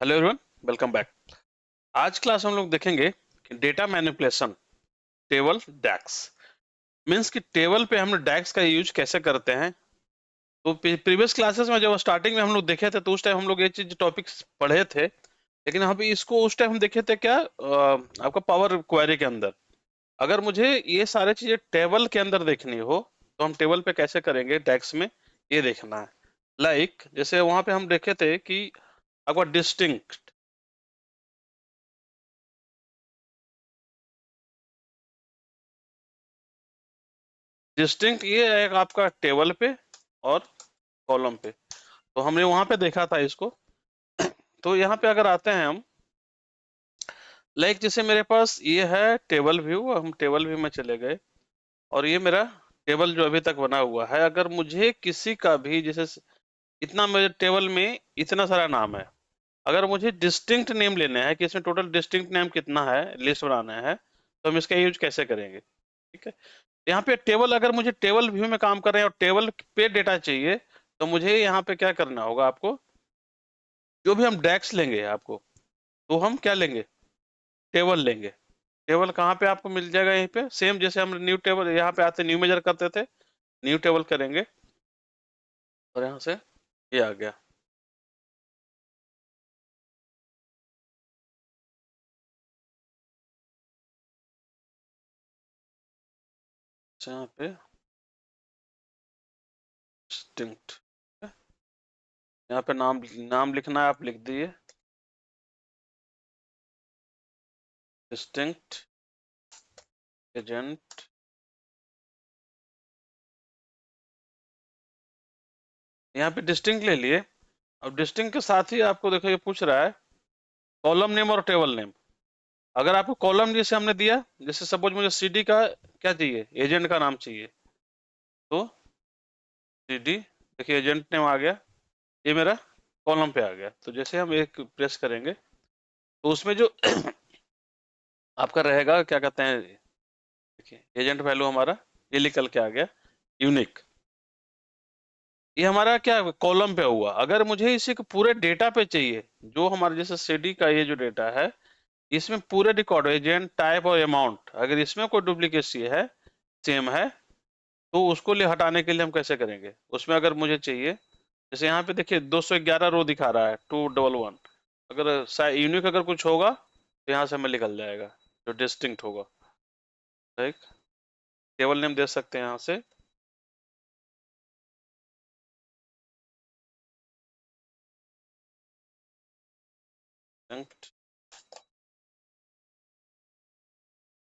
Hello everyone, welcome back. आज class हम लोग देखेंगे कि डेटा मैनिपुलेशन, टेबल डैक्स मींस कि टेबल पे हम लोग डैक्स का यूज कैसे करते हैं। तो प्रीवियस क्लासेस में जब स्टार्टिंग में हम लोग देखे थे तो उस टाइम हम लोग ये चीज टॉपिक्स पढ़े थे, लेकिन अभी इसको उस टाइम हम देखे थे क्या आपका पावर क्वेरी के अंदर। अगर मुझे ये सारे चीजें टेबल के अंदर देखनी हो तो हम टेबल पे कैसे करेंगे डैक्स में, ये देखना है। जैसे वहां पे हम देखे थे कि आपका डिस्टिंक्ट डिस्टिंक्ट ये है आपका टेबल पे और कॉलम पे। तो हमने वहां पे देखा था इसको। तो यहाँ पे अगर आते हैं हम, जैसे मेरे पास ये है टेबल व्यू, हम टेबल व्यू में चले गए और ये मेरा टेबल जो अभी तक बना हुआ है। अगर मुझे किसी का भी जैसे इतना मेरे टेबल में इतना सारा नाम है, अगर मुझे डिस्टिंक्ट नेम लेना है कि इसमें टोटल डिस्टिंक्ट नेम कितना है, लिस्ट बनाना है, तो हम इसका यूज कैसे करेंगे। ठीक है, यहाँ पे टेबल, अगर मुझे टेबल व्यू में काम कर रहे हैं और टेबल पे डेटा चाहिए, तो मुझे यहाँ पे क्या करना होगा आपको, जो भी हम डेक्स लेंगे आपको, तो हम क्या लेंगे, टेबल लेंगे। टेबल कहाँ पे आपको मिल जाएगा, यहीं पे सेम जैसे हम न्यू टेबल यहाँ पे आते न्यू मेजर करते थे, न्यू टेबल करेंगे और यहाँ से ये आ गया। अच्छा, यहाँ पे डिस्टिंक्ट, यहाँ पे नाम नाम लिखना है, आप लिख दिए डिस्टिंक्ट एजेंट। यहाँ पे डिस्टिंक्ट ले लिए। अब डिस्टिंक्ट के साथ ही आपको देखो ये पूछ रहा है कॉलम नेम और टेबल नेम। अगर आपको कॉलम जैसे हमने दिया, जैसे सपोज मुझे सीडी का क्या चाहिए, एजेंट का नाम चाहिए, तो सीडी, देखिए एजेंट नेम आ गया, ये मेरा कॉलम पे आ गया। तो जैसे हम एक प्रेस करेंगे तो उसमें जो आपका रहेगा क्या कहते हैं, देखिए एजेंट वैल्यू हमारा ये निकल के आ गया, यूनिक। ये हमारा क्या कॉलम पे हुआ। अगर मुझे इसी को पूरे डेटा पे चाहिए, जो हमारे जैसे सीडी का ये जो डेटा है, इसमें पूरे रिकॉर्ड एजेंट टाइप और अमाउंट, अगर इसमें कोई डुप्लीकेसी है, सेम है, तो उसको ले हटाने के लिए हम कैसे करेंगे। उसमें अगर मुझे चाहिए, जैसे यहाँ पे देखिए 211 रो दिखा रहा है, 211, अगर यूनिक अगर कुछ होगा तो यहाँ से हमें निकल जाएगा जो डिस्टिंक्ट होगा। राइट, टेबल नेम दे सकते हैं यहाँ से।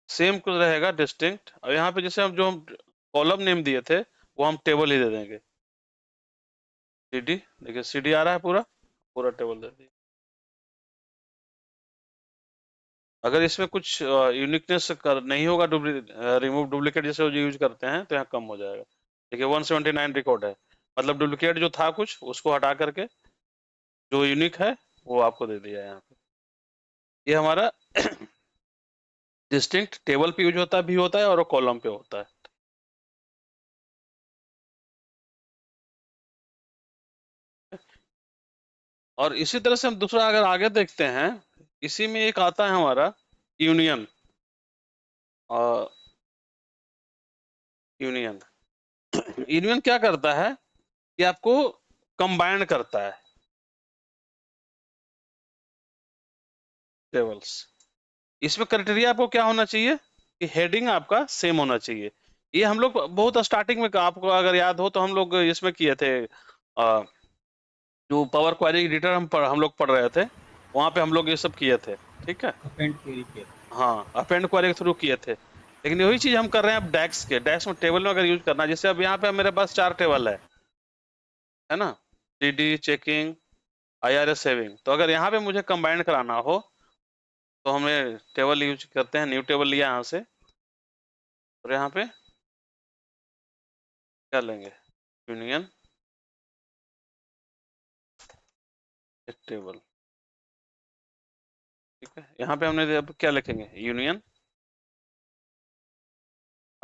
सेम कुछ रहेगा डिस्टिंक्ट। और यहाँ पे जैसे हम जो हम कॉलम नेम दिए थे वो हम टेबल ही दे देंगे, सीडी। देखिए सीडी आ रहा है, पूरा पूरा टेबल दे दिए। अगर इसमें कुछ यूनिकनेस कर नहीं होगा, रिमूव डुप्लीकेट जैसे यूज करते हैं, तो यहाँ कम हो जाएगा। देखिए 179 रिकॉर्ड है, मतलब डुप्लीकेट जो था कुछ उसको हटा करके जो यूनिक है वो आपको दे दिया है यहाँ पे। ये हमारा डिस्टिंक्ट टेबल पे यूज होता भी होता है और कॉलम पे होता है। और इसी तरह से हम दूसरा अगर आगे देखते हैं, इसी में एक आता है हमारा यूनियन। यूनियन यूनियन क्या करता है कि आपको कंबाइन करता है टेबल्स। इसमें क्राइटेरिया आपको क्या होना चाहिए कि हेडिंग आपका सेम होना चाहिए। ये हम लोग बहुत स्टार्टिंग में, आपको अगर याद हो तो हम लोग इसमें किए थे, जो पावर क्वेरी एडिटर हम लोग पढ़ रहे थे, वहां पे हम लोग ये सब किए थे। ठीक है, अपेंड क्वेरी के। हाँ अपेंड क्वेरी के थ्रू किए थे। लेकिन वही चीज हम कर रहे हैं अब डैक्स के, डैक्स में टेबल में अगर यूज करना है, जैसे अब यहाँ पे मेरे पास 4 टेबल है ना, टीडी, चेकिंग, आईआरएस, सेविंग। तो अगर यहाँ पे मुझे कंबाइन कराना हो तो हमें टेबल यूज करते हैं, न्यू टेबल लिया यहाँ से, और यहाँ पे क्या लेंगे, यूनियन टेबल। ठीक है, यहाँ पे हमने अब क्या लिखेंगे, यूनियन।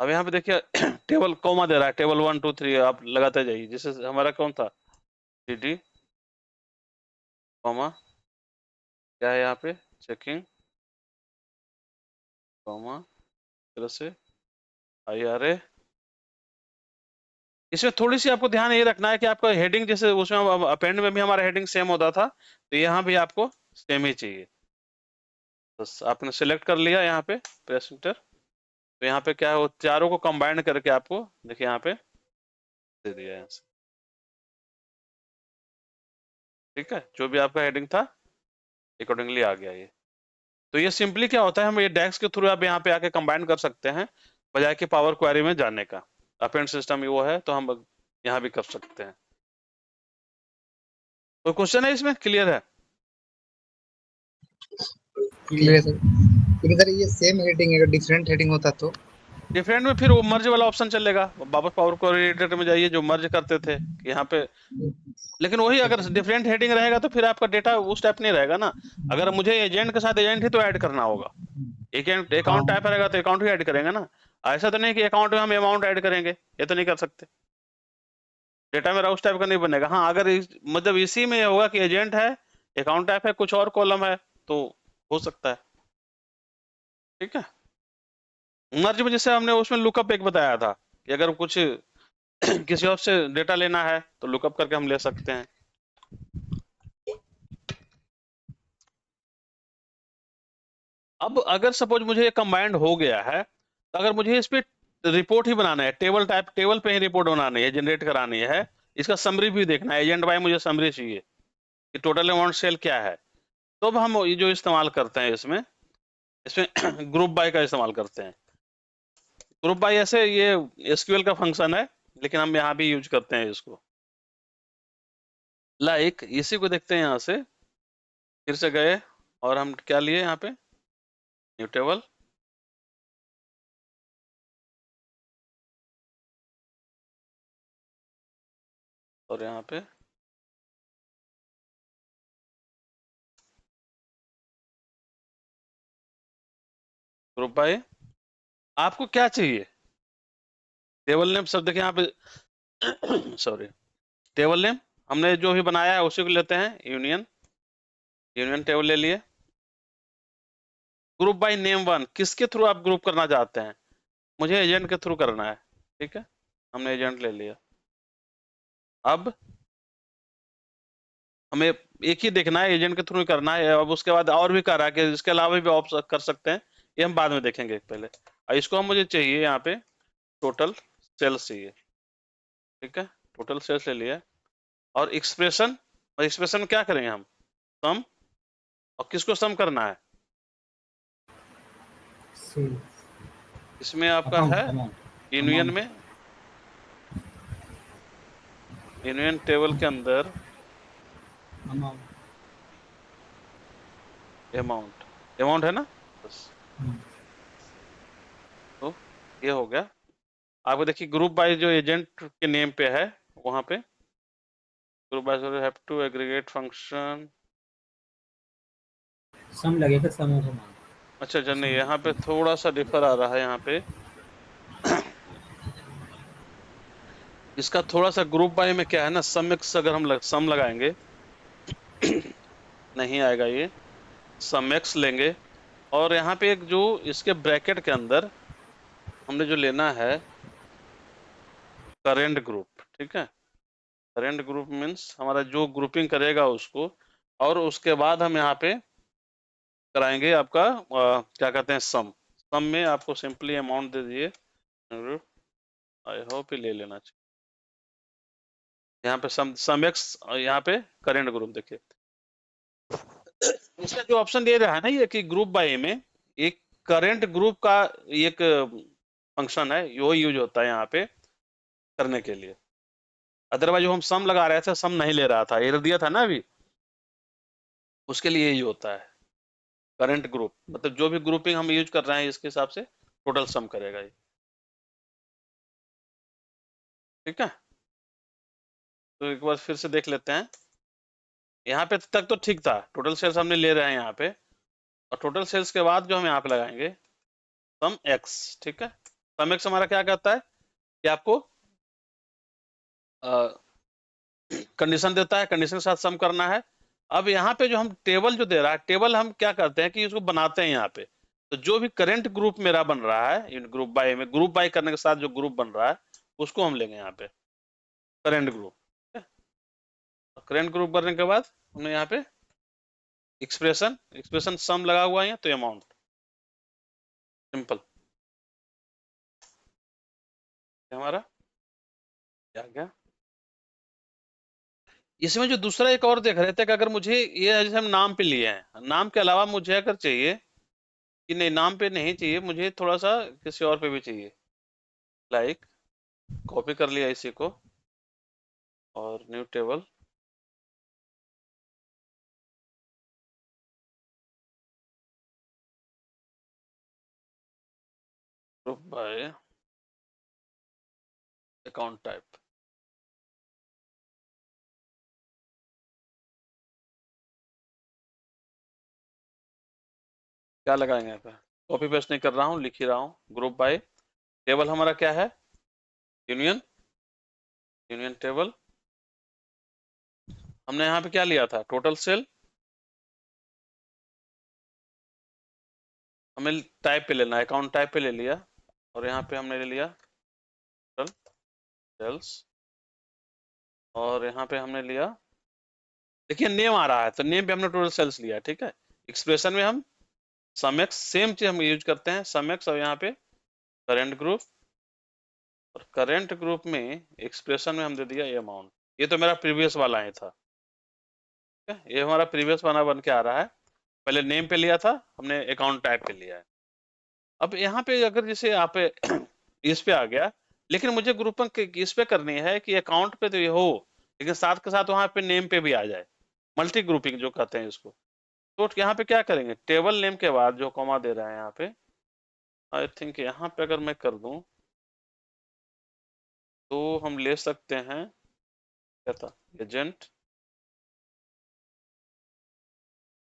अब यहाँ पे देखिए टेबल कॉमा दे रहा है, टेबल 1 2 3 आप लगाते जाइए। जैसे हमारा कौन था, डी कॉमा क्या है यहाँ पे, चेकिंग कॉमा तरह से IRA। इसमें थोड़ी सी आपको ध्यान ये रखना है कि आपका हेडिंग जैसे उसमें अपेंड में भी हमारा हेडिंग सेम होता था, तो यहाँ भी आपको सेम ही चाहिए। बस आपने सिलेक्ट कर लिया यहाँ पे प्रेस एंटर, तो यहाँ पे क्या है, वो चारों को कंबाइन करके आपको देखिए यहाँ पे दे दिया है यहाँ से। ठीक है, जो भी आपका हेडिंग था अकॉर्डिंगली आ गया ये। तो ये सिंपली क्या होता है, हम ये डेक्स के थ्रू आप यहाँ पे आके कंबाइन कर सकते हैं बजाय कि पावर क्वेरी में जाने का। अपेंड सिस्टम वो है तो हम यहाँ भी कर सकते हैं। कोई क्वेश्चन है इसमें, क्लियर है? क्लियर है सर। लेकिन सर ये सेम हेडिंग है, अगर डिफरेंट हेडिंग होता तो? डिफरेंट में फिर वो मर्ज वाला ऑप्शन चलेगा, वापस पावर क्वेरी एडिटर में जाइए जो मर्ज करते थे यहाँ पे। लेकिन वही अगर डिफरेंट हेडिंग रहेगा तो फिर आपका डेटा उस टाइप नहीं रहेगा ना। अगर मुझे एजेंट के साथ एजेंट ही तो ऐड करना होगा, अकाउंट हाँ। टाइप रहेगा तो अकाउंट ही ऐड करेंगे ना। ऐसा तो नहीं कि अकाउंट में हम अमाउंट ऐड करेंगे, ये तो नहीं कर सकते। डेटा मेरा उस टाइप का नहीं बनेगा। हाँ अगर मतलब इसी में ये होगा कि एजेंट है, अकाउंट टाइप है, कुछ और कॉलम है, तो हो सकता है। ठीक है, मर्ज में जैसे हमने उसमें लुकअप एक बताया था कि अगर कुछ किसी और से डेटा लेना है तो लुकअप करके हम ले सकते हैं। अब अगर सपोज मुझे ये कंबाइंड हो गया है, तो अगर मुझे इस पे रिपोर्ट ही बनाना है, टेबल टाइप, टेबल पे ही रिपोर्ट बनानी है, जनरेट करानी है, इसका समरी भी देखना है, एजेंट बाय मुझे समरी चाहिए कि टोटल अमाउंट सेल क्या है, तो अब हम ये जो इस्तेमाल करते हैं इसमें इसमें ग्रुप बाय का इस्तेमाल करते हैं। ग्रुप बाय ऐसे ये एसक्यूएल का फंक्शन है, लेकिन हम यहाँ भी यूज करते हैं इसको। लाइक इसी को देखते हैं, यहाँ से फिर से गए और हम क्या लिए यहाँ पे, न्यू टेबल, और यहाँ पे ग्रुप बाय। आपको क्या चाहिए, टेबल नेम सब देखिए यहाँ पे सॉरी, टेबल नेम हमने जो भी बनाया है उसी को लेते हैं, यूनियन, यूनियन टेबल ले लिए। ग्रुप बाय नेम वन, किसके थ्रू आप ग्रुप करना चाहते हैं, मुझे एजेंट के थ्रू करना है। ठीक है, हमने एजेंट ले लिया। अब हमें एक ही देखना है, एजेंट के थ्रू ही करना है। अब उसके बाद और भी कर रहा है कि इसके अलावा भी ऑप्शन कर सकते हैं, ये हम बाद में देखेंगे पहले। इसको हम मुझे चाहिए यहाँ पे टोटल सेल्स चाहिए। ठीक है, टोटल सेल्स ले लिया। और एक्सप्रेशन, और एक्सप्रेशन क्या करेंगे हम, सम, और किसको सम करना है, इसमें आपका है यूनियन में, यूनियन टेबल के अंदर अमाउंट, अमाउंट है ना, बस। तो ये हो गया। आपको देखिए ग्रुप बाय जो एजेंट के नेम पे है वहां पे group by have to aggregate function, sum लगेगा, समूह का मान। अच्छा अच्छा, नहीं यहाँ पे थोड़ा सा डिफर आ रहा है यहाँ पे इसका थोड़ा सा ग्रुप बाय में क्या है ना, सम एक्स अगर हम सम लगाएंगे नहीं आएगा ये, सम एक्स लेंगे, और यहाँ पे एक जो इसके ब्रैकेट के अंदर हमने जो लेना है करेंट ग्रुप। ठीक है, करेंट ग्रुप मीन्स हमारा जो ग्रुपिंग करेगा उसको, और उसके बाद हम यहाँ पे कराएंगे आपका क्या कहते हैं, सम। सम में आपको सिंपली अमाउंट दे दिए, आई होप ही ले लेना चाहिए। यहाँ पे सम एक्स, यहाँ पे करेंट ग्रुप देखिए। इसका जो ऑप्शन दे रहा है ना ये कि ग्रुप बाय में एक करेंट ग्रुप का एक फंक्शन है, वो यूज होता है यहाँ पे करने के लिए। अदरवाइज जो हम सम लगा रहे थे, सम नहीं ले रहा था, एरर दिया था ना अभी, उसके लिए यही होता है करंट ग्रुप, मतलब जो भी ग्रुपिंग हम यूज कर रहे हैं इसके हिसाब से टोटल सम करेगा ये। ठीक है, तो एक बार फिर से देख लेते हैं। यहाँ पे तक तो ठीक था, टोटल सेल्स हमने ले रहे हैं यहाँ पे, और टोटल सेल्स के बाद जो हम यहाँ पे लगाएंगे सम एक्स। ठीक है, सम एक्स हमारा क्या कहता है कि आपको कंडीशन देता है, कंडीशन के साथ सम करना है, अब यहाँ पे जो हम टेबल जो दे रहा है, टेबल हम क्या करते हैं कि इसको बनाते हैं यहाँ पे। तो जो भी करंट ग्रुप मेरा बन रहा है इन ग्रुप बाय में, ग्रुप बाय करने के साथ जो ग्रुप बन रहा है उसको हम लेंगे यहाँ पे करंट ग्रुप। करंट ग्रुप बनने के बाद हमने यहाँ पे एक्सप्रेशन एक्सप्रेशन सम लगा हुआ है यहाँ, तो अमाउंट सिंपल हमारा क्या गया। इसमें जो दूसरा एक और देख रहे थे कि अगर मुझे ये जैसे हम नाम पे लिए हैं, नाम के अलावा मुझे अगर चाहिए कि नहीं नाम पे नहीं चाहिए, मुझे थोड़ा सा किसी और पे भी चाहिए, लाइक कॉपी कर लिया इसी को और new table, group by account type. क्या लगाएंगे यहाँ पे, कॉपी पेस्ट नहीं कर रहा हूँ, लिख ही रहा हूँ। ग्रुप बाय टेबल हमारा क्या है, यूनियन, यूनियन टेबल। हमने यहाँ पे क्या लिया था, टोटल सेल। हमें टाइप पे लेना है, अकाउंट टाइप पे ले लिया, और यहाँ पे हमने ले लिया टोटल सेल्स, और यहाँ पे हमने लिया, देखिए नेम आ रहा है तो नेम पे हमने टोटल सेल्स लिया, ठीक है। एक्सप्रेशन में हम सम एक्स सेम चीज हम यूज करते हैं, सम एक्स, और यहाँ पे करेंट ग्रुप, और करेंट ग्रुप में एक्सप्रेशन में हम दे दिया ये अमाउंट। ये तो मेरा प्रीवियस वाला ही था, ठीक है, ये हमारा प्रीवियस वाला बन के आ रहा है। पहले नेम पे लिया था हमने, अकाउंट टाइप पे लिया है। अब यहाँ पे अगर जैसे आप इस पे आ गया, लेकिन मुझे ग्रुपिंग इस पे करनी है कि अकाउंट पे तो ये हो, लेकिन साथ के साथ वहां पे नेम पे भी आ जाए, मल्टी ग्रुपिंग जो कहते हैं इसको। तो यहाँ पे क्या करेंगे, टेबल नेम के बाद जो कॉमा दे रहे हैं यहाँ पे, आई थिंक यहाँ पे अगर मैं कर दूं तो हम ले सकते हैं, क्या था, एजेंट।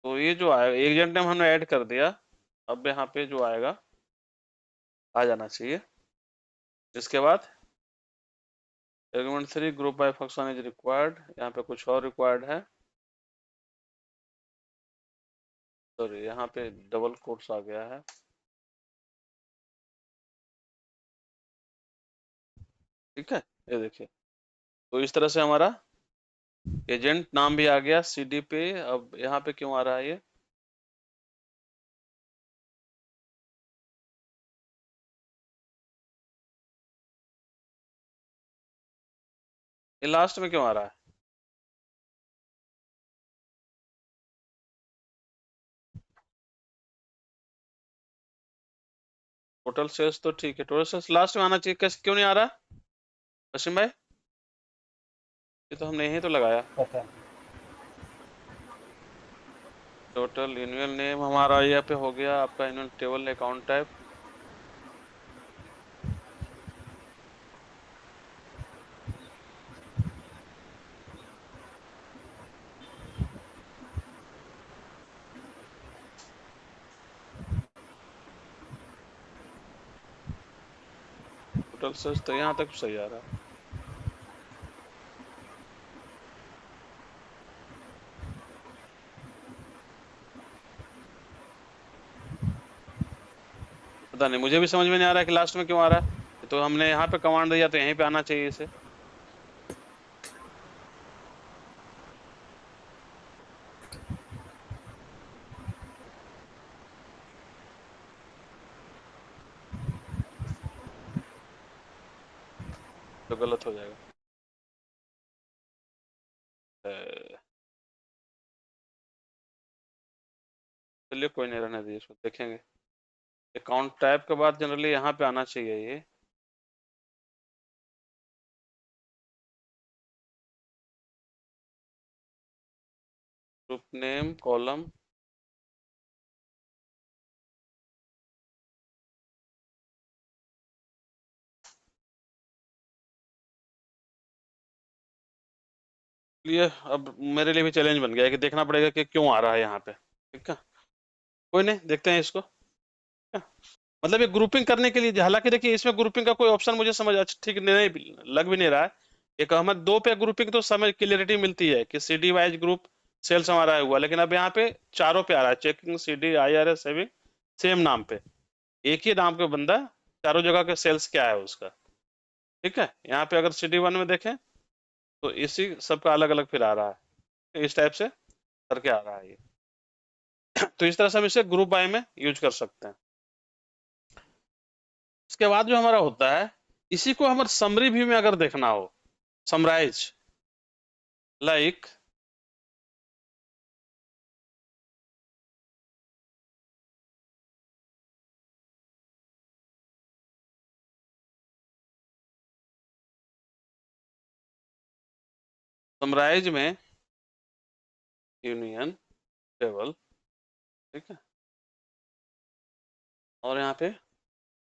तो ये जो आएगा एजेंट नेम हमने ऐड कर दिया, अब यहाँ पे जो आएगा आ जाना चाहिए। इसके बाद argument 3 group by function is required, यहाँ पे कुछ और रिक्वायर्ड है, सॉरी यहाँ पे डबल कोट्स आ गया है, ठीक है। ये देखिए, तो इस तरह से हमारा एजेंट नाम भी आ गया सीडी पे। अब यहाँ पे क्यों आ रहा है ये लास्ट में क्यों आ रहा है, टोटल सेल्स तो ठीक है, टोटल सेल्स लास्ट में आना चाहिए, कैसे क्यों नहीं आ रहा वसीम भाई, ये तो हमने यही तो लगाया। पता टोटल यूनियन नेम हमारा यहाँ पे हो गया, आपका union table account type, total sales तो यहाँ तक सही आ रहा है। पता नहीं, मुझे भी समझ में नहीं आ रहा है कि लास्ट में क्यों आ रहा है, तो हमने यहाँ पे कमांड दिया तो यहीं पे आना चाहिए इसे। तो गलत हो जाएगा। चलिए कोई नहीं, रहने दीजिए, इसको देखेंगे। अकाउंट टाइप के बाद जनरली यहाँ पे आना चाहिए ये, ग्रुप नेम कॉलम, लिए अब मेरे लिए भी चैलेंज बन गया है कि देखना पड़ेगा कि क्यों आ रहा है यहाँ पे, ठीक है। कोई नहीं, देखते हैं इसको, ठीक है? मतलब ये ग्रुपिंग करने के लिए, हालांकि देखिए इसमें ग्रुपिंग का कोई ऑप्शन मुझे समझ अच्छा ठीक नहीं लग भी नहीं रहा है। एक हमें दो पे ग्रुपिंग तो समझ क्लियरिटी मिलती है कि सीडी वाइज ग्रुप सेल्स हमारा हुआ, लेकिन अब यहाँ पे चारों पे आ रहा है, checking, CD, IRS, saving, same नाम पे, एक ही नाम पे बंदा, चारों जगह के सेल्स क्या है उसका। ठीक है, यहाँ पे अगर CD1 में देखें तो इसी सबका अलग अलग फिर आ रहा है, इस टाइप से करके आ रहा है ये। तो इस तरह से हम इसे ग्रुप बाय में यूज कर सकते हैं। इसके बाद जो हमारा होता है, इसी को हमारे समरी व्यू में अगर देखना हो, समराइज, लाइक समराइज में यूनियन टेबल, ठीक है, और यहाँ पे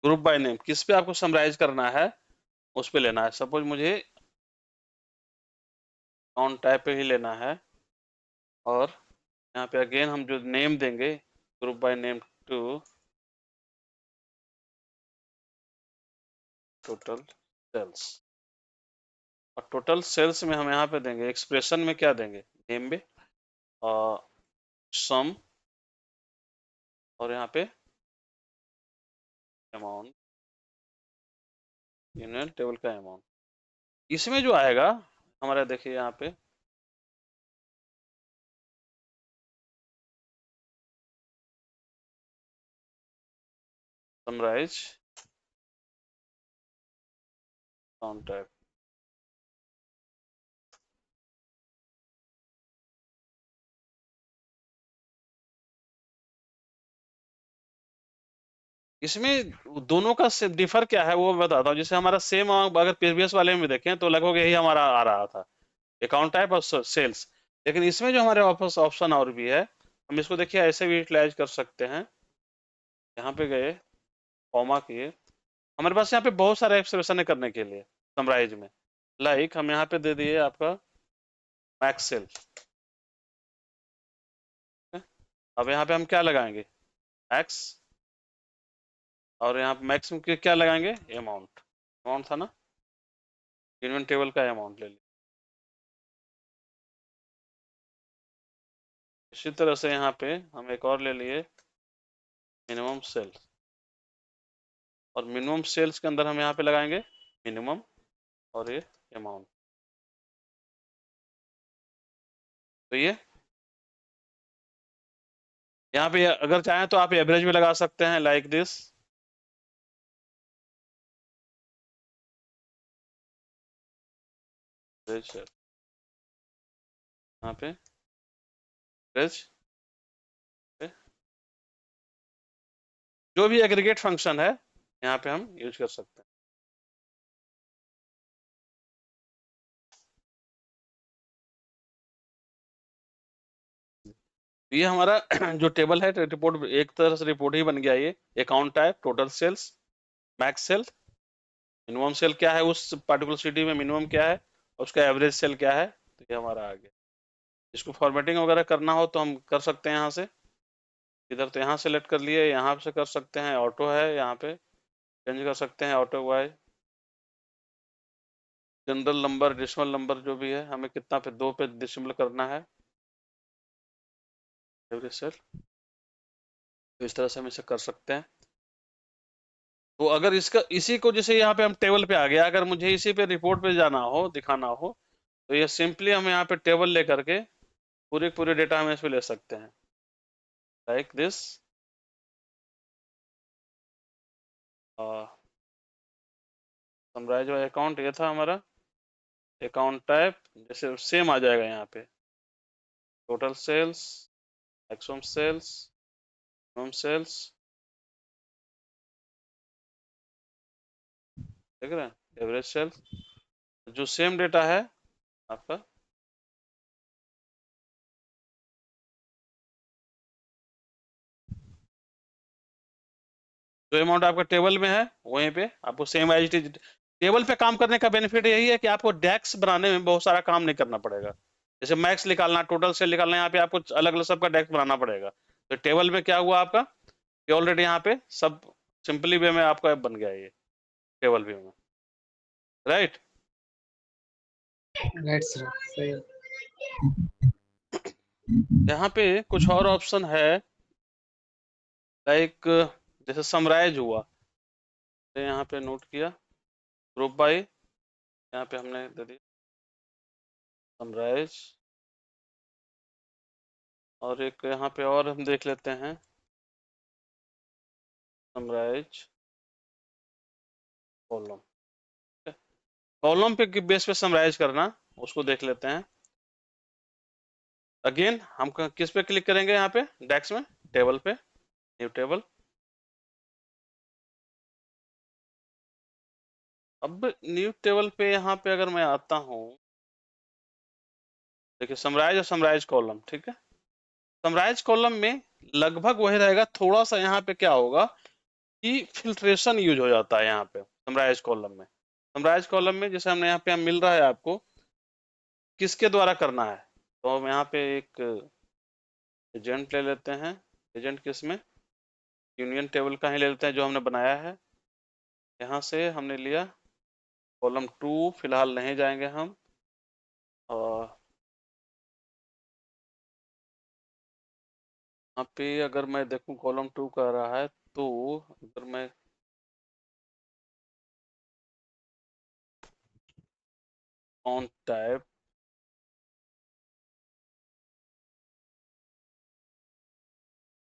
ग्रुप बाय नेम, किस पे आपको समराइज करना है उस पे लेना है। सपोज मुझे ऑन टाइप पे ही लेना है, और यहाँ पे अगेन हम जो नेम देंगे, group by name to total sales, और टोटल सेल्स में हम यहाँ पे देंगे, एक्सप्रेशन में क्या देंगे, नेम में और सम, और यहाँ पे अमाउंट, यूनियन टेबल का अमाउंट। इसमें जो आएगा हमारा, देखिए यहाँ पे समराइज ऑन टाइप, इसमें दोनों का डिफर क्या है वो मैं बताता हूँ। जैसे हमारा सेम अगर प्रीवियस वाले में देखें तो लगभग यही हमारा आ रहा था, अकाउंट टाइप और सेल्स, लेकिन इसमें जो हमारे वापस ऑप्शन और भी है, हम इसको देखिए ऐसे भी यूटिलाइज कर सकते हैं। यहाँ पे गए, कॉमा किए, हमारे पास यहाँ पे बहुत सारे एक्सप्रेशन है करने के लिए समराइज में, लाइक हम यहाँ पे दे दिए आपका मैक्स सेल। अब यहाँ पे हम क्या लगाएंगे, एक्स, और यहाँ पे मैक्स में क्या लगाएंगे, अमाउंट, अमाउंट था ना, यूनियन टेबल का अमाउंट ले लिया। इसी तरह से यहाँ पे हम एक और ले लिए, मिनिमम सेल्स, और मिनिमम सेल्स के अंदर हम यहाँ पे लगाएंगे मिनिमम और ये अमाउंट। तो ये यहाँ पे अगर चाहें तो आप एवरेज भी लगा सकते हैं, लाइक दिस, एवरेज, यहाँ पे एवरेज, जो भी एग्रीगेट फंक्शन है यहाँ पे हम यूज कर सकते हैं। ये हमारा जो टेबल है, रिपोर्ट एक तरह से रिपोर्ट ही बन गया ये, account type, total sales, max sale, minimum sale क्या है उस पर्टिकुलर सिटी में, मिनिमम क्या है, और उसका एवरेज सेल क्या है। तो ये हमारा आ गया। इसको फॉर्मेटिंग वगैरह करना हो तो हम कर सकते हैं यहाँ से, इधर तो यहाँ सेलेक्ट कर लिए, यहाँ से कर सकते हैं, ऑटो है यहाँ पे चेंज कर सकते हैं, auto Y, general number, decimal number जो भी है, हमें कितना पे, 2 पे डेसिमल करना है एवरेज सेल। तो इस तरह से हम इसे कर सकते हैं। तो अगर इसका इसी को, जैसे यहाँ पे हम टेबल पे आ गया, अगर मुझे इसी पे रिपोर्ट पे जाना हो, दिखाना हो, तो ये सिंपली हम यहाँ पे टेबल लेकर के पूरे पूरे डेटा हम इसमें ले सकते हैं, लाइक दिस, समराइज अकाउंट ये था हमारा, अकाउंट टाइप जैसे सेम आ जाएगा यहाँ पे, total sales, maximum sales, minimum sales, देख रहे हैं, एवरेज सेल्स, जो सेम डेटा है आपका, जो अमाउंट आपका टेबल में है वहीं पे आपको same as it is. Table पे काम करने का बेनिफिट यही है कि आपको डेक्स बनाने में बहुत सारा काम नहीं करना पड़ेगा। जैसे मैक्स निकालना, टोटल सेल निकालना, यहाँ पे आपको अलग अलग सबका डेक्स बनाना पड़ेगा। तो टेबल में क्या हुआ आपका, ये ऑलरेडी यहाँ पे सब सिंपली वे में आपका बन गया ये टेबल व्यू में, राइट। राइट सर, सही है। यहाँ पे कुछ और ऑप्शन है, लाइक जैसे समराइज हुआ, तो यहाँ पे नोट किया, ग्रुप बाय, यहाँ पे हमने दे दिया समराइज, और एक यहाँ पे और हम देख लेते हैं, समराइज कॉलम, कॉलम पे बेस पे समराइज करना, उसको देख लेते हैं। अगेन हम किस पे क्लिक करेंगे, यहाँ पे डेक्स में, टेबल पे, न्यू टेबल। अब न्यू टेबल पे यहाँ पे अगर मैं आता हूँ, देखिए समराइज और समराइज कॉलम, ठीक है। समराइज कॉलम में लगभग वही रहेगा, थोड़ा सा यहाँ पे क्या होगा कि फिल्ट्रेशन यूज हो जाता है यहाँ पे समराइज कॉलम में। समराइज कॉलम में जैसे हमने यहाँ पे मिल रहा है आपको, किसके द्वारा करना है, तो हम यहाँ पे एक एजेंट ले लेते हैं। एजेंट किस में, यूनियन टेबल का ही ले लेते हैं जो हमने बनाया है। यहाँ से हमने लिया कॉलम 2, फिलहाल नहीं जाएंगे हम, और यहाँ पे अगर मैं देखूं कॉलम 2 कह रहा है, तो अगर मैं on type,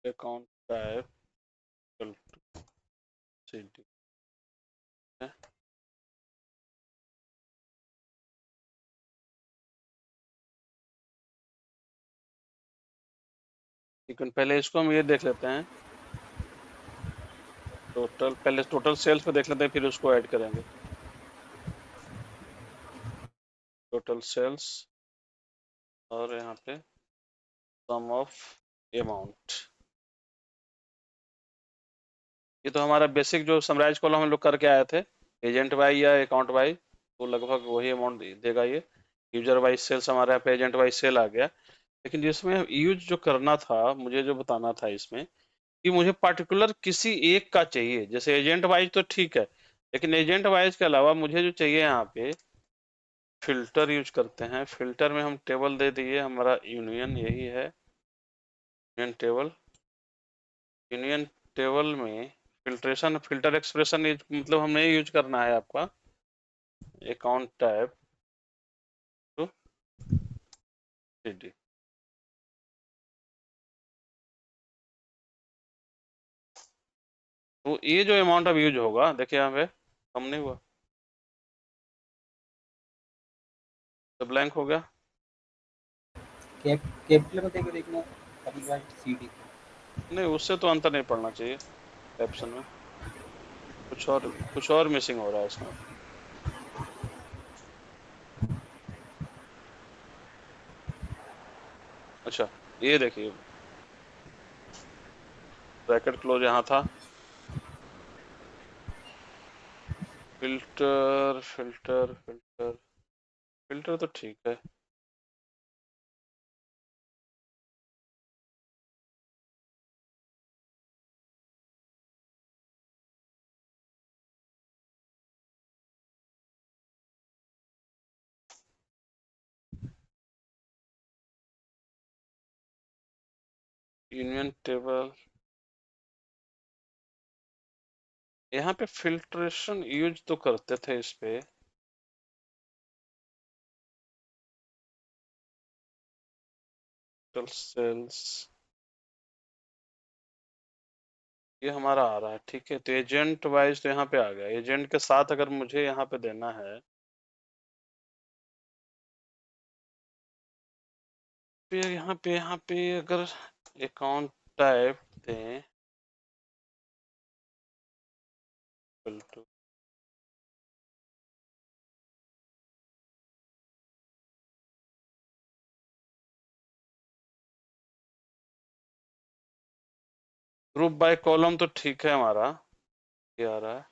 account type CD है, लेकिन पहले इसको हम ये देख लेते हैं, टोटल, पहले टोटल सेल्स पे देख लेते हैं, फिर उसको ऐड करेंगे। टोटल सेल्स, और यहाँ पे सम ऑफ अमाउंट, ये तो हमारा बेसिक जो समराइज कॉलम हम लोग करके आए थे, एजेंट वाई या अकाउंट वाई, तो लगभग वही अमाउंट देगा ये। यूजर वाइज सेल्स हमारे यहाँ पे एजेंट वाइज सेल आ गया, लेकिन जिसमें यूज जो करना था, मुझे जो बताना था इसमें, कि मुझे पर्टिकुलर किसी एक का चाहिए, जैसे एजेंट वाइज तो ठीक है, लेकिन एजेंट वाइज के अलावा मुझे जो चाहिए यहाँ पे फिल्टर यूज करते हैं। फिल्टर में हम टेबल दे दिए, हमारा यूनियन यही है, यूनियन टेबल। यूनियन टेबल में फिल्ट्रेशन, फिल्टर एक्सप्रेशन मतलब हमें यूज करना है आपका अकाउंट टाइप टू CD। तो ये जो अमाउंट अब यूज होगा, देखिए यहाँ पे कम नहीं हुआ, तो ब्लैंक हो गया। कैपिटल में देके देखना कभी बार सीडी। नहीं, उससे तो अंतर नहीं पड़ना चाहिए कैप्शन में, कुछ और मिसिंग हो रहा है इसमें। अच्छा, ये देखिए, ब्रैकेट क्लोज यहाँ था, फिल्टर फिल्टर फिल्टर फिल्टर तो ठीक है। यूनियन टेबल, यहाँ पे फिल्ट्रेशन यूज तो करते थे इस पे, टोटल सेल्स, ये हमारा आ रहा है, ठीक है। तो एजेंट वाइज तो यहाँ पे आ गया, एजेंट के साथ अगर मुझे यहाँ पे देना है, फिर यहाँ पे अगर अकाउंट टाइप दें, फिल्टर, ग्रुप बाय कॉलम तो ठीक है हमारा, ये आ रहा है।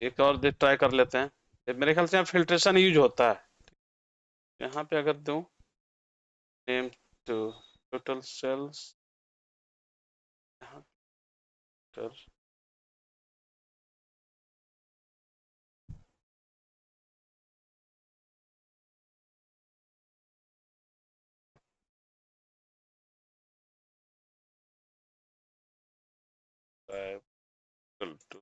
एक और देख ट्राई कर लेते हैं, ये मेरे ख्याल से यहाँ फिल्ट्रेशन यूज होता है। यहाँ पे अगर दूं name to total sales filter equal to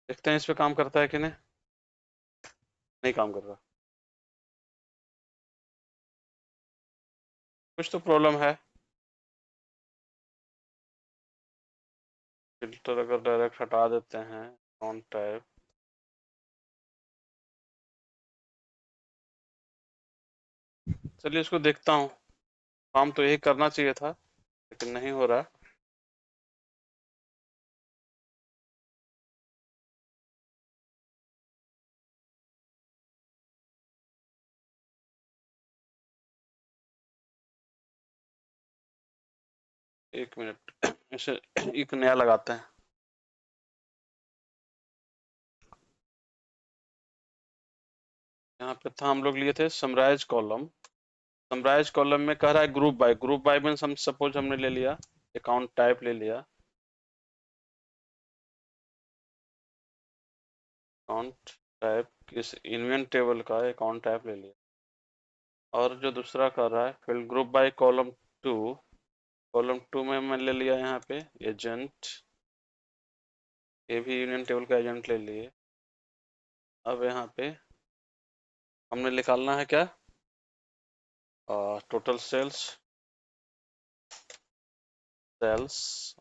देखते हैं इस पे काम करता है कि नहीं काम कर रहा, कुछ तो प्रॉब्लम है। फिल्टर अगर डायरेक्ट हटा देते हैं ऑन टाइप, चलिए इसको देखता हूँ। काम तो यही करना चाहिए था लेकिन नहीं हो रहा। एक मिनट इसे एक नया लगाते हैं। यहाँ पे था हम लोग लिए थे समराइज कॉलम। समराइज कॉलम में कह रहा है ग्रुप बाय। ग्रुप बाय में हम सपोज हमने ले लिया अकाउंट टाइप ले लिया, अकाउंट टाइप किस इन्वेंट टेबल का अकाउंट टाइप ले लिया। और जो दूसरा कर रहा है फिर ग्रुप बाय कॉलम 2, कॉलम 2 में मैं ले लिया यहाँ पे एजेंट, ये भी यूनियन टेबल का एजेंट ले लिए। अब यहाँ पे हमने निकालना है क्या, टोटल सेल्स,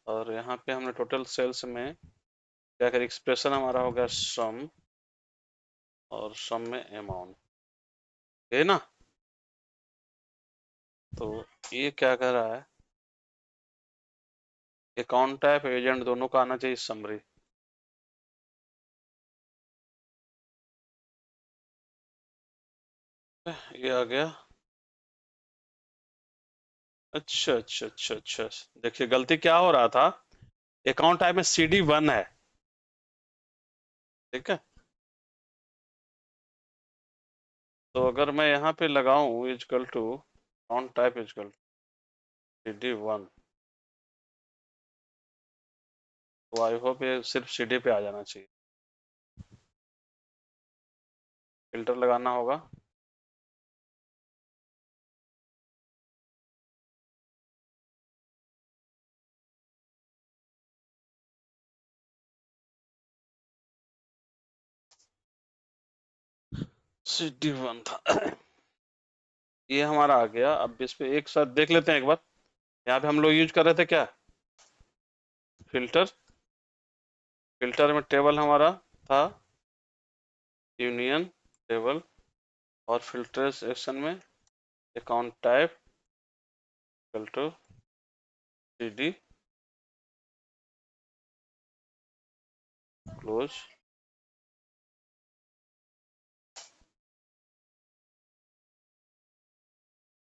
और यहाँ पे हमने टोटल सेल्स में क्या करें, एक्सप्रेशन हमारा हो गया सम, और सम में अमाउंट, है ना। तो ये क्या कर रहा है, अकाउंट टाइप एजेंट दोनों का आना चाहिए समरी। ये आ गया। अच्छा अच्छा अच्छा अच्छा, देखिए गलती क्या हो रहा था, अकाउंट टाइप में CD1 है, ठीक है। तो अगर मैं यहाँ पे लगाऊं is equal to account type is equal CD1, तो आई होप ये सिर्फ CD पे आ जाना चाहिए। फिल्टर लगाना होगा, CD1 था। ये हमारा आ गया। अब इस पे एक साथ देख लेते हैं एक बार। यहाँ पे हम लोग यूज कर रहे थे क्या, फिल्टर। फिल्टर में टेबल हमारा था यूनियन टेबल, और फिल्टर सेक्शन में account type equal to CD close.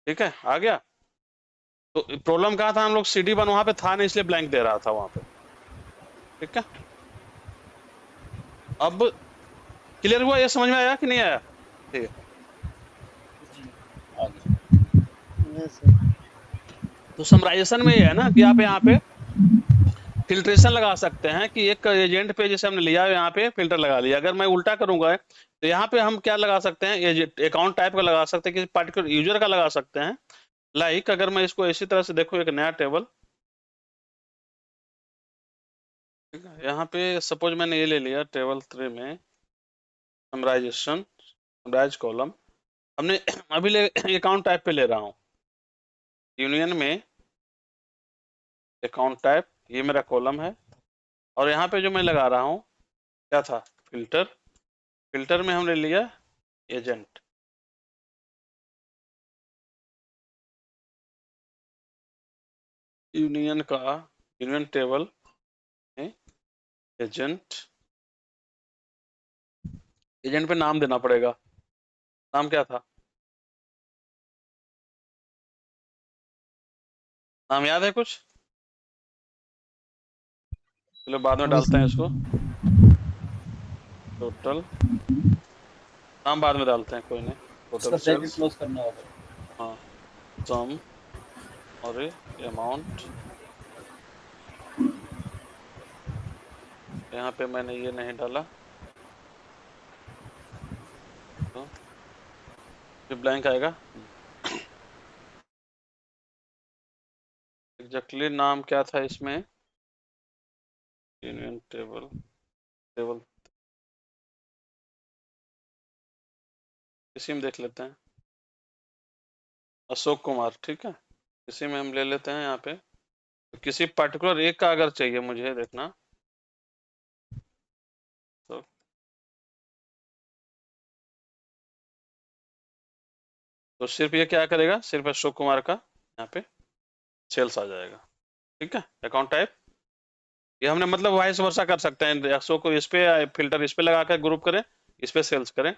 ठीक है, आ गया। तो प्रॉब्लम कहाँ था, हम लोग CD1 वहां पे था नहीं इसलिए ब्लैंक दे रहा था वहां पे, ठीक है। अब क्लियर हुआ, ये समझ में आया कि नहीं आया, ठीक है। जी आगे। Yes sir. तो समराइजेशन में ये है ना कि आप यहाँ पे फिल्ट्रेशन लगा सकते हैं कि एक एजेंट पे जैसे हमने लिया यहाँ पे फिल्टर लगा लिया। अगर मैं उल्टा करूंगा तो यहाँ पे हम क्या लगा सकते हैं, अकाउंट टाइप का लगा सकते हैं, किसी पार्टिकुलर यूजर का लगा सकते हैं। लाइक अगर मैं इसको इसी तरह से देखो, एक नया टेबल, ठीक है, यहाँ पे सपोज मैंने ये ले लिया टेबल 3 में समराइजेशन, समराइज कॉलम हमने अभी ले अकाउंट टाइप पे ले रहा हूँ, यूनियन में अकाउंट टाइप, ये मेरा कॉलम है। और यहाँ पे जो मैं लगा रहा हूँ क्या था, फिल्टर। फिल्टर में हमने लिया एजेंट, यूनियन का यूनियन टेबल में एजेंट, एजेंट पे नाम देना पड़ेगा। नाम क्या था, नाम याद है कुछ, चलो बाद में डालते हैं इसको, टोटल नाम बाद में डालते हैं, कोई नहीं, टोटल इसका ब्रैकेट सेल्स, क्लोज करना होगा। हाँ, सम और अमाउंट। यहाँ पे मैंने ये नहीं डाला, तो फिर ब्लैंक आएगा। एग्जैक्टली नाम क्या था इसमें, यूनियन टेबल, टेबल इसी में देख लेते हैं, अशोक कुमार, ठीक है, इसी में हम ले लेते हैं। यहाँ पे तो किसी पर्टिकुलर एक का अगर चाहिए मुझे देखना, तो सिर्फ ये क्या करेगा, सिर्फ अशोक कुमार का यहाँ पे सेल्स आ जाएगा, ठीक है। अकाउंट टाइप ये हमने मतलब वाइस वर्सा कर सकते हैं, अशोक को इस पे फिल्टर इस पे लगा कर ग्रुप करें, इस पे सेल्स करें।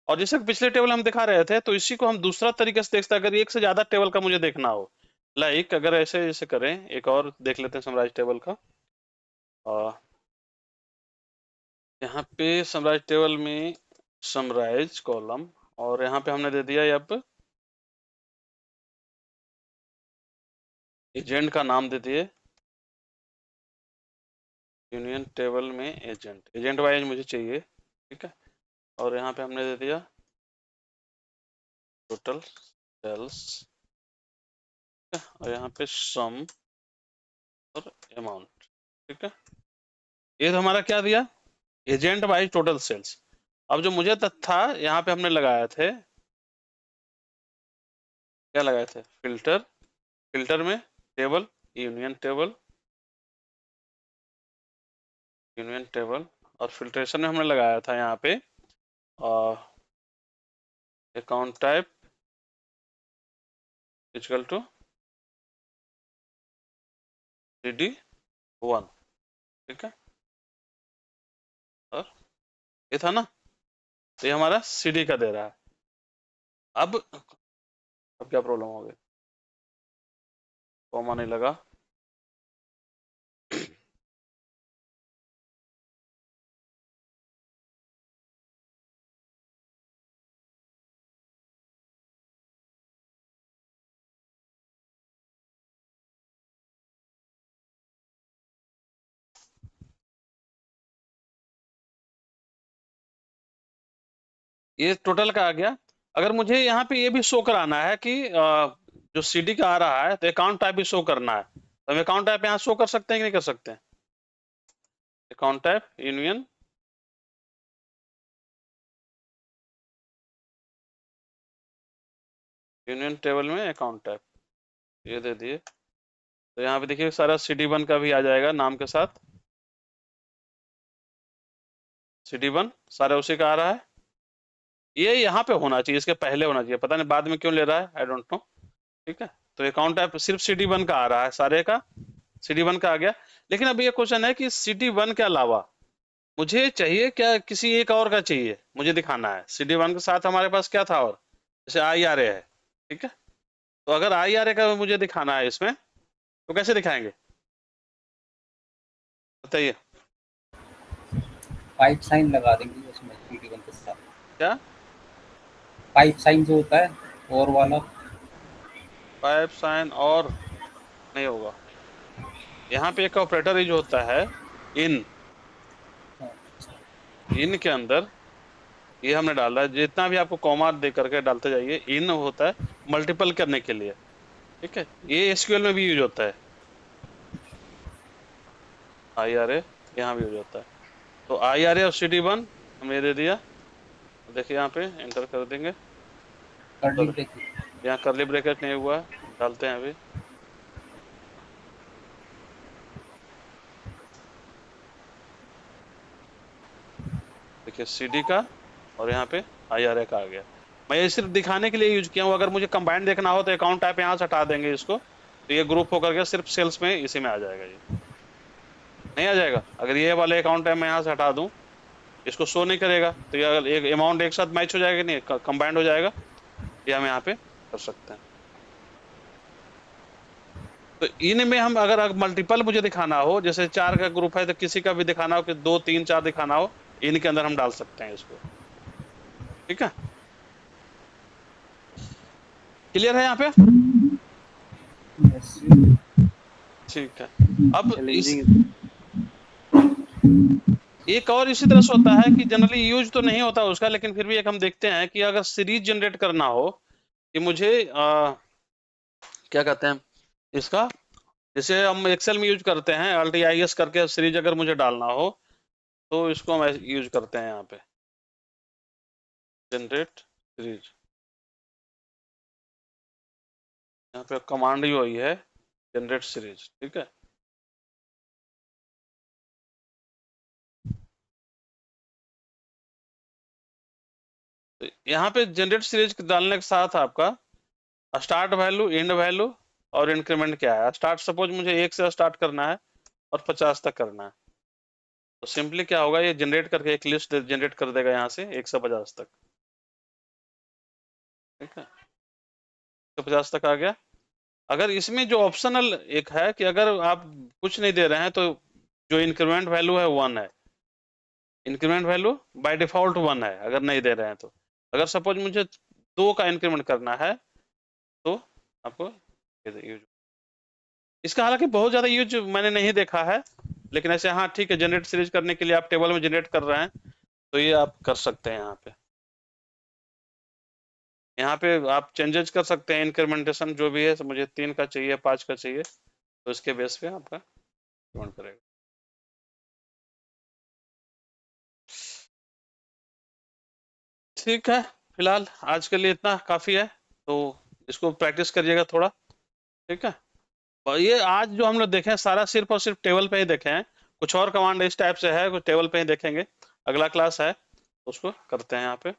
और जैसे पिछले टेबल हम दिखा रहे थे, तो इसी को हम दूसरा तरीके से देख सकते हैं, अगर एक से ज्यादा टेबल का मुझे देखना हो, लाइक अगर ऐसे ऐसे करें, एक और देख लेते हैं समराइज टेबल का। यहाँ पे समराइज टेबल में समराइज कॉलम, और यहाँ पे हमने दे दिया अब एजेंट का नाम दे दिए, यूनियन टेबल में एजेंट, एजेंट वाइज मुझे चाहिए, ठीक है। और यहाँ पे हमने दे दिया टोटल सेल्स, और यहाँ पे सम और अमाउंट, ठीक है। ये तो हमारा क्या दिया, एजेंट वाइज टोटल सेल्स। अब जो मुझे था, यहाँ पे हमने लगाए थे, क्या लगाए थे, फिल्टर, फिल्टर में table, union table, union table, और फिल्ट्रेशन में हमने लगाया था यहाँ पे account type equal to CD1, ठीक है। और ये था ना, तो ये हमारा CD का दे रहा है। अब क्या प्रॉब्लम हो गई, कॉमा नहीं लगा, ये टोटल का आ गया। अगर मुझे यहाँ पे ये भी शो कराना है कि जो CD का आ रहा है, तो अकाउंट टाइप भी शो करना है, तो हम अकाउंट टाइप यहाँ शो कर सकते हैं कि नहीं कर सकते हैं, account type union, union table में अकाउंट टाइप ये दे दिए, तो यहाँ पे देखिए सारा CD1 का भी आ जाएगा नाम के साथ, CD1 सारा उसी का आ रहा है। ये यहाँ पे होना चाहिए, इसके पहले होना चाहिए, पता नहीं बाद में क्यों ले रहा है, आई डोंट नो, ठीक है। तो अकाउंट टाइप सिर्फ CD1 का आ रहा है, सारे का CD1 का आ गया। लेकिन अब ये क्वेश्चन है कि CD1 के अलावा मुझे चाहिए क्या, किसी एक और का चाहिए मुझे दिखाना है, CD1 के साथ हमारे पास क्या था, और जैसे IRA है, ठीक है। तो अगर IRA का मुझे दिखाना है इसमें, तो कैसे दिखाएंगे बताइए, पाइप साइन लगा देंगे उसमें CD1 के साथ। क्या पाइप साइन जो होता है और वाला, पाइप साइन और नहीं होगा, यहाँ पे एक ऑपरेटर जो होता है इन, इन के अंदर ये हमने डाला है, जितना भी आपको कॉमा दे करके डालते जाइए, इन होता है मल्टीपल करने के लिए, ठीक है। ये SQL में भी यूज होता है, IRA यहाँ भी यूज होता है। तो IRA और CD1 हमने दे दिया, देखिए यहाँ पे एंटर कर देंगे, कर्ली तो ब्रैकेट, यहाँ करली ब्रैकेट नहीं हुआ, डालते हैं अभी, देखिए CD का और यहाँ पे IRA का आ गया। मैं ये सिर्फ दिखाने के लिए यूज किया हूँ, अगर मुझे कंबाइन देखना हो तो अकाउंट टाइप यहाँ से हटा देंगे इसको, तो ये ग्रुप होकर के सिर्फ सेल्स में इसी में आ जाएगा, ये नहीं आ जाएगा। अगर ये वाले अकाउंट टाइप मैं यहाँ से हटा दूं, इसको शो नहीं करेगा, तो ये अगर एक अमाउंट एक साथ मैच हो जाएगा, नहीं कंबाइंड हो जाएगा, ये हम यहाँ पे कर सकते हैं। तो इनमें हम अगर मल्टीपल मुझे दिखाना हो, जैसे 4 का ग्रुप है तो किसी का भी दिखाना हो कि 2 3 4 दिखाना हो, इनके अंदर हम डाल सकते हैं इसको। ठीक है, क्लियर है यहाँ पे? यस। ठीक है। अब इस चैलेंजिंग। एक और इसी तरह से होता है कि जनरली यूज तो नहीं होता उसका, लेकिन फिर भी एक हम देखते हैं कि अगर सीरीज जनरेट करना हो कि मुझे क्या कहते हैं इसका, जैसे हम एक्सेल में यूज करते हैं ALT-IS करके सीरीज अगर मुझे डालना हो तो इसको हम यूज करते हैं यहाँ पे, जनरेट सीरीज। यहाँ पे कमांड ही वही है, जनरेट सीरीज। ठीक है, तो यहाँ पे जनरेट सीरीज डालने के साथ आपका स्टार्ट वैल्यू, एंड वैल्यू और इंक्रीमेंट क्या है। स्टार्ट सपोज मुझे 1 से स्टार्ट करना है और 50 तक करना है, तो सिंपली क्या होगा, ये जनरेट करके एक लिस्ट जनरेट कर देगा यहाँ से 1 से 50 तक। ठीक है, तो 50 तक आ गया। अगर इसमें जो ऑप्शनल एक है कि अगर आप कुछ नहीं दे रहे हैं तो जो इंक्रीमेंट वैल्यू है 1 है, इंक्रीमेंट वैल्यू बाय डिफॉल्ट 1 है अगर नहीं दे रहे हैं तो। अगर सपोज मुझे 2 का इंक्रीमेंट करना है तो आपको यूज, इसका हालांकि बहुत ज्यादा यूज मैंने नहीं देखा है, लेकिन ऐसे हाँ ठीक है, जनरेट सीरीज करने के लिए आप टेबल में जनरेट कर रहे हैं तो ये आप कर सकते हैं। यहाँ पे आप चेंजेस कर सकते हैं, इंक्रीमेंटेशन जो भी है, तो मुझे 3 का चाहिए, 5 का चाहिए, तो इसके बेस पे आपका इंक्रीमेंट करेगा। ठीक है, फिलहाल आज के लिए इतना काफी है, तो इसको प्रैक्टिस करिएगा थोड़ा। ठीक है, और ये आज जो हम लोग देखे हैं सारा सिर्फ और सिर्फ टेबल पे ही देखे हैं, कुछ और कमांड इस टाइप से है, कुछ टेबल पे ही देखेंगे। अगला क्लास है उसको करते हैं यहाँ पे।